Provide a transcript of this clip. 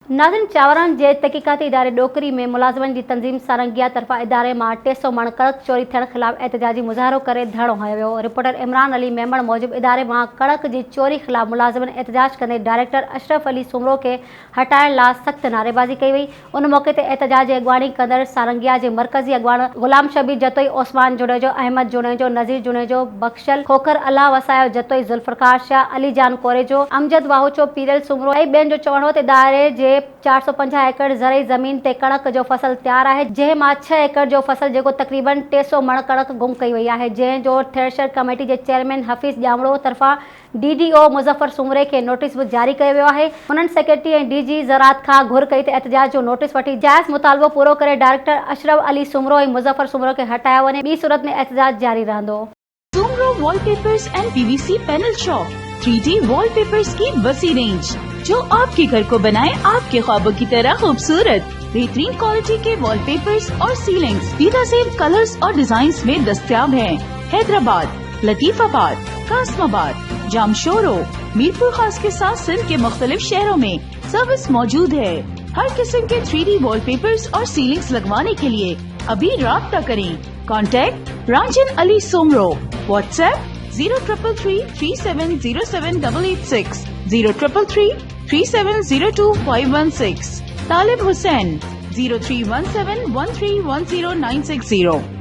नाज़रीन, चांवरनि जे तहक़ीक़ाती इदारे ॾोकरी में मुलाज़िमनि जी तंज़ीम सारंगिया तरफ़ां इदारे मां 300 मण कणक चोरी थियण ख़िलाफ़ एहतजाजी मुज़ाहिरो करे धरणो हयो वियो। रिपोर्टर इमरान अली मेमण मूजिब इदारे मां कणक जी चोरी ख़िलाफ़ मुलाज़िमनि एहतजाज कंदे डायरेक्टर अशरफ अली सुमरो खे हटाइण लाइ सख़्त नारेबाज़ी कई वई। उन मौक़े ते एहतजाज जी अॻवानी कंदड़ सारंगिया जे मरकज़ी अॻवान ग़ुलाम शबीर जतोई, ओस्मान जुनेजो, अहमद जुनेजो, नज़ीर जुनेजो, बख्शल खोखर, अल्लाह वसायो जतोई, ज़ुल्फ़कार शाह, अली जान कोरेजो, अमजद वाहुचो, पीरल सुमरो ऐं ॿियनि जो चवणु हो त इदारे जे 450 एकड़ ज़रई ज़मीन ते कणक जो फसल तैयार है, जंहिं मां 6 एकड़ जो फसल जेको तक़रीबन 300 मण कणक गुम कई वई है, जंहिं जो थ्रेशर कमेटी जे चेयरमैन हफ़ीज़ ॼामड़ो तरफ़ां DDO मुज़फ़र सुमरे खे नोटिस भी जारी कयो वियो आहे। उन्हनि सेक्रेटरी ऐं DG ज़राअत खां घुर कई त एहतजाज जो नोटिस वठी जाइज़ मुतालबो पूरो करे डायरेक्टर अशरफ अली सुमरो ऐं मुज़फ़र सुमरो खे हटाया वञे। ॿी सूरत में एहतजाज जारी रहंदो। Soomro wallpapers and PVC panel shop 3D wallpapers की वसी रेंज जो आपके घर को बनाए आपके ख्वाबों की तरह खूबसूरत। बेहतरीन क्वालिटी के वॉलपेपर्स और सीलिंग्स बेनज़ीर कलर्स और डिजाइन्स में दस्तयाब हैं। हैदराबाद, लतीफाबाद, कासमाबाद, जामशोरो, मीरपुर खास के साथ सिंध के मुख्तलिफ शहरों में सर्विस मौजूद है। हर किस्म के 3D वॉलपेपर्स और सीलिंग्स लगवाने के लिए अभी राब्ता करें। कॉन्टैक्ट रांझन अली सुमरो, व्हाट्सएप 0333370786, 03333702 516, तालिब हुसैन 031713109660।